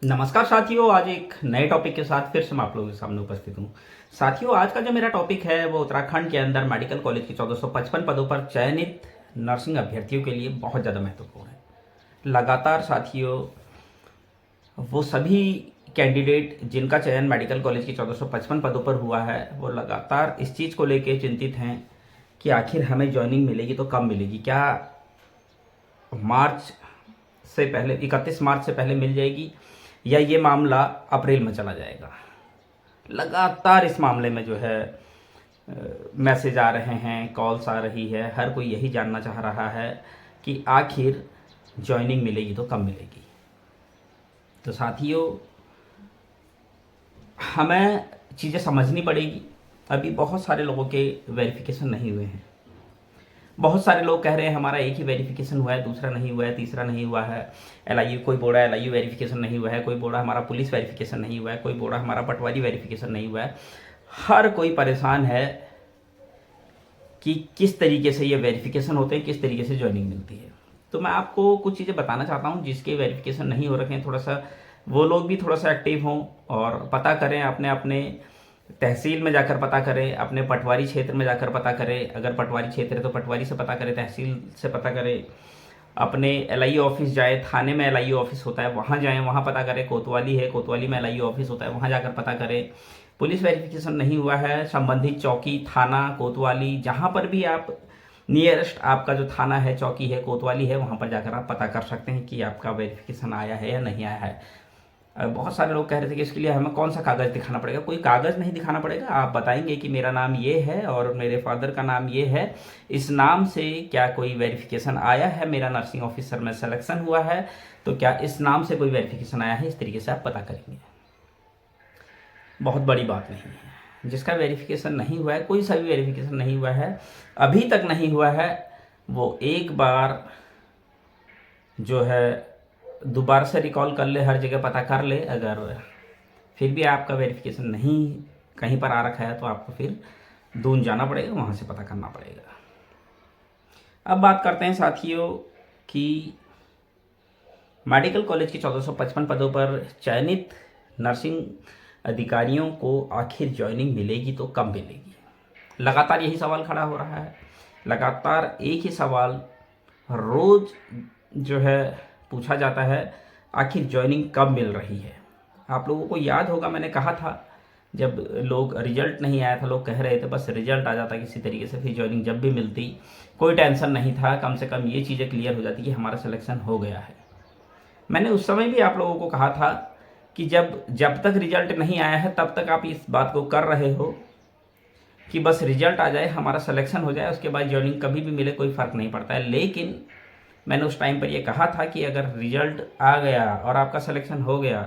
नमस्कार साथियों, आज एक नए टॉपिक के साथ फिर से मैं आप लोगों के सामने उपस्थित हूँ। साथियों, आज का जो मेरा टॉपिक है वो उत्तराखंड के अंदर मेडिकल कॉलेज की 1455 पदों पर चयनित नर्सिंग अभ्यर्थियों के लिए बहुत ज़्यादा महत्वपूर्ण है। लगातार साथियों, वो सभी कैंडिडेट जिनका चयन मेडिकल कॉलेज की 1455 पदों पर हुआ है, वो लगातार इस चीज़ को लेकर चिंतित हैं कि आखिर हमें ज्वाइनिंग मिलेगी तो कब मिलेगी, क्या मार्च से पहले 31 मार्च से पहले मिल जाएगी या ये मामला अप्रैल में चला जाएगा। लगातार इस मामले में जो है मैसेज आ रहे हैं, कॉल्स आ रही है, हर कोई यही जानना चाह रहा है कि आखिर ज्वाइनिंग मिलेगी तो कब मिलेगी। तो साथियों, हमें चीज़ें समझनी पड़ेगी। अभी बहुत सारे लोगों के वेरिफिकेशन नहीं हुए हैं। बहुत सारे लोग कह रहे हैं हमारा एक ही वेरिफिकेशन हुआ है, दूसरा नहीं हुआ है, तीसरा नहीं हुआ है। एलआईयू कोई बोल रहा है एलआईयू वेरिफिकेशन नहीं हुआ है, कोई बोल रहा है हमारा पुलिस वेरिफिकेशन नहीं हुआ है, कोई बोल रहा है हमारा पटवारी वेरिफिकेशन नहीं हुआ है। हर कोई परेशान है कि किस तरीके से ये वेरिफिकेशन होते हैं, किस तरीके से ज्वाइनिंग मिलती है। तो मैं आपको कुछ चीज़ें बताना चाहता हूँ जिसके वेरिफिकेशन नहीं हो रखे हैं। थोड़ा सा वो लोग भी थोड़ा सा एक्टिव हों और पता करें, अपने अपने तहसील में जाकर पता करें, अपने पटवारी क्षेत्र में जाकर पता करें। अगर पटवारी क्षेत्र है तो पटवारी से पता करें, तहसील से पता करें, अपने एलआईयू ऑफिस जाए, थाने में एलआईयू ऑफिस होता है वहाँ जाएँ, वहाँ पता करें। कोतवाली है, कोतवाली में एलआईयू ऑफिस होता है, वहाँ जाकर पता करें। पुलिस वेरिफिकेशन नहीं हुआ है, संबंधित चौकी, थाना, कोतवाली, जहाँ पर भी आप नियरेस्ट आपका जो थाना है, चौकी है, कोतवाली है, वहाँ पर जाकर आप पता कर सकते हैं कि आपका वेरिफिकेशन आया है या नहीं आया है। बहुत सारे लोग कह रहे थे कि इसके लिए हमें कौन सा कागज़ दिखाना पड़ेगा। कोई कागज़ नहीं दिखाना पड़ेगा। आप बताएंगे कि मेरा नाम ये है और मेरे फादर का नाम ये है, इस नाम से क्या कोई वेरिफिकेशन आया है, मेरा नर्सिंग ऑफिसर में सिलेक्शन हुआ है तो क्या इस नाम से कोई वेरिफिकेशन आया है, इस तरीके से आप पता करेंगे। बहुत बड़ी बात नहीं है। जिसका वेरिफिकेशन नहीं हुआ है, कोई सा भी वेरिफिकेशन नहीं हुआ है, अभी तक नहीं हुआ है, वो एक बार जो है दोबारा से रिकॉल कर ले, हर जगह पता कर ले। अगर फिर भी आपका वेरिफिकेशन नहीं कहीं पर आ रखा है तो आपको फिर दून जाना पड़ेगा, वहाँ से पता करना पड़ेगा। अब बात करते हैं साथियों कि मेडिकल कॉलेज की 1455 पदों पर चयनित नर्सिंग अधिकारियों को आखिर ज्वाइनिंग मिलेगी तो कब मिलेगी। लगातार यही सवाल खड़ा हो रहा है। लगातार एक ही सवाल रोज़ जो है पूछा जाता है, आखिर ज्वाइनिंग कब मिल रही है। आप लोगों को याद होगा, मैंने कहा था जब लोग रिजल्ट नहीं आया था, लोग कह रहे थे बस रिजल्ट आ जाता किसी तरीके से, फिर ज्वाइनिंग जब भी मिलती कोई टेंशन नहीं था, कम से कम ये चीज़ें क्लियर हो जाती कि हमारा सिलेक्शन हो गया है। मैंने उस समय भी आप लोगों को कहा था कि जब जब तक रिजल्ट नहीं आया है तब तक आप इस बात को कर रहे हो कि बस रिजल्ट आ जाए, हमारा सिलेक्शन हो जाए, उसके बाद ज्वाइनिंग कभी भी मिले कोई फ़र्क नहीं पड़ता है। लेकिन मैंने उस टाइम पर यह कहा था कि अगर रिजल्ट आ गया और आपका सिलेक्शन हो गया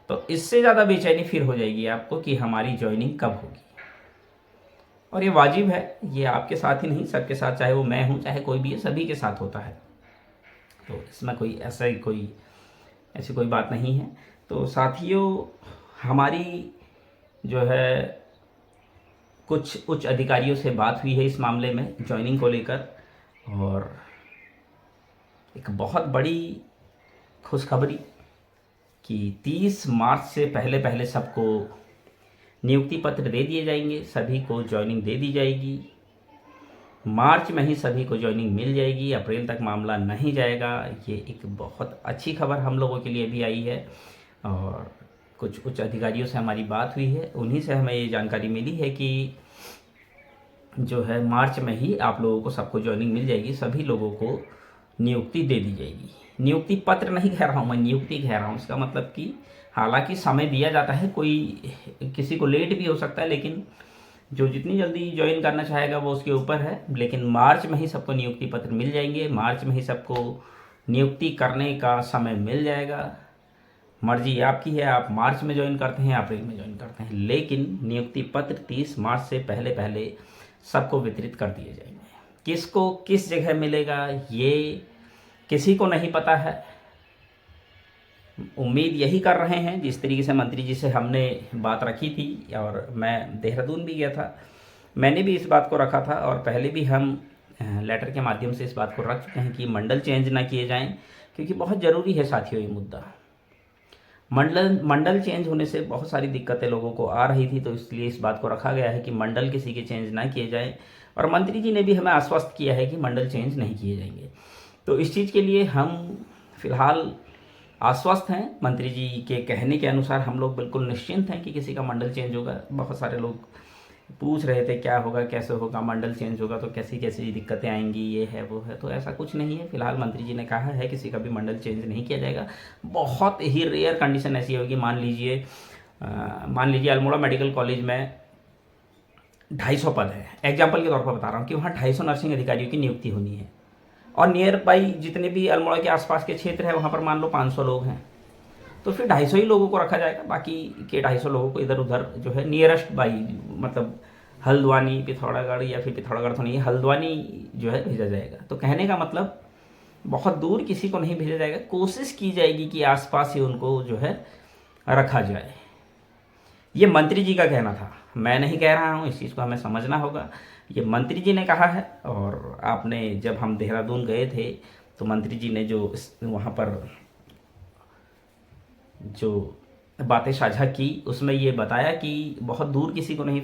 तो इससे ज़्यादा बेचैनी फिर हो जाएगी आपको कि हमारी ज्वाइनिंग कब होगी। और ये वाजिब है, ये आपके साथ ही नहीं सबके साथ, चाहे वो मैं हूँ चाहे कोई भी है, सभी के साथ होता है। तो इसमें कोई ऐसी कोई बात नहीं है। तो साथियों, हमारी जो है कुछ उच्च अधिकारियों से बात हुई है इस मामले में ज्वाइनिंग को लेकर, और एक बहुत बड़ी खुशखबरी कि 30 मार्च से पहले पहले सबको नियुक्ति पत्र दे दिए जाएंगे, सभी को ज्वाइनिंग दे दी जाएगी। मार्च में ही सभी को ज्वाइनिंग मिल जाएगी, अप्रैल तक मामला नहीं जाएगा। ये एक बहुत अच्छी खबर हम लोगों के लिए भी आई है और कुछ उच्च अधिकारियों से हमारी बात हुई है, उन्हीं से हमें ये जानकारी मिली है कि जो है मार्च में ही आप लोगों को सबको ज्वाइनिंग मिल जाएगी, सभी लोगों को नियुक्ति दे दी जाएगी। नियुक्ति पत्र नहीं कह रहा हूँ मैं, नियुक्ति कह रहा हूँ। इसका मतलब कि हालांकि समय दिया जाता है, कोई किसी को लेट भी हो सकता है, लेकिन जो जितनी जल्दी ज्वाइन करना चाहेगा वो उसके ऊपर है। लेकिन मार्च में ही सबको नियुक्ति पत्र मिल जाएंगे, मार्च में ही सबको नियुक्ति करने का समय मिल जाएगा। मर्जी आपकी है, आप मार्च में ज्वाइन करते हैं, अप्रैल में ज्वाइन करते हैं, लेकिन नियुक्ति पत्र 30 मार्च से पहले पहले सबको वितरित कर दिए जाएंगे। किसको किस जगह मिलेगा ये किसी को नहीं पता है। उम्मीद यही कर रहे हैं, जिस तरीके से मंत्री जी से हमने बात रखी थी, और मैं देहरादून भी गया था, मैंने भी इस बात को रखा था, और पहले भी हम लेटर के माध्यम से इस बात को रख चुके हैं कि मंडल चेंज ना किए जाएं, क्योंकि बहुत ज़रूरी है साथियों ये मुद्दा। मंडल चेंज होने से बहुत सारी दिक्कतें लोगों को आ रही थी, तो इसलिए इस बात को रखा गया है कि मंडल किसी के चेंज ना किए जाएं। और मंत्री जी ने भी हमें आश्वस्त किया है कि मंडल चेंज नहीं किए जाएंगे। तो इस चीज़ के लिए हम फिलहाल आश्वस्त हैं। मंत्री जी के कहने के अनुसार हम लोग बिल्कुल निश्चिंत हैं कि किसी का मंडल चेंज होगा। बहुत सारे लोग पूछ रहे थे क्या होगा, कैसे होगा, मंडल चेंज होगा तो कैसी कैसी दिक्कतें आएंगी, ये है वो है। तो ऐसा कुछ नहीं है। फिलहाल मंत्री जी ने कहा है किसी का भी मंडल चेंज नहीं किया जाएगा। बहुत ही रेयर कंडीशन ऐसी होगी, मान लीजिए अल्मोड़ा मेडिकल कॉलेज में 250 पद है, एग्जाम्पल के तौर पर बता रहा हूँ कि वहाँ 250 नर्सिंग अधिकारियों की नियुक्ति होनी है, और नियर बाई जितने भी अल्मोड़ा के आसपास के क्षेत्र है वहाँ पर मान लो 500 लोग हैं, तो फिर 250 ही लोगों को रखा जाएगा। बाकी के 250 लोगों को इधर उधर जो है नियरेस्ट बाई, मतलब हल्द्वानी, पिथौरागढ़, या फिर पिथौरागढ़ तो नहीं, हल्द्वानी जो है भेजा जाएगा। तो कहने का मतलब बहुत दूर किसी को नहीं भेजा जाएगा, कोशिश की जाएगी कि आसपास ही उनको जो है रखा जाए। ये मंत्री जी का कहना था, मैं नहीं कह रहा हूँ, इस चीज़ को हमें समझना होगा। ये मंत्री जी ने कहा है। और आपने जब हम देहरादून गए थे तो मंत्री जी ने जो वहाँ पर जो बातें साझा की उसमें ये बताया कि बहुत दूर किसी को नहीं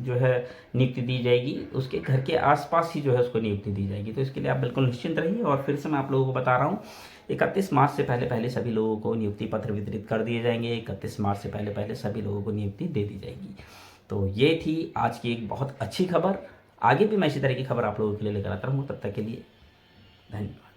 जो है नियुक्ति दी जाएगी, उसके घर के आसपास ही जो है उसको नियुक्ति दी जाएगी। तो इसके लिए आप बिल्कुल निश्चिंत रहिए। और फिर से मैं आप लोगों को बता रहा हूँ 31 मार्च से पहले पहले सभी लोगों को नियुक्ति पत्र वितरित कर दिए जाएंगे। 31 मार्च से पहले पहले सभी लोगों को नियुक्ति दे दी जाएगी। तो ये थी आज की एक बहुत अच्छी खबर। आगे भी मैं इसी तरह की खबर आप लोगों के लिए लेकर आता रहूँगा। तब तक के लिए धन्यवाद।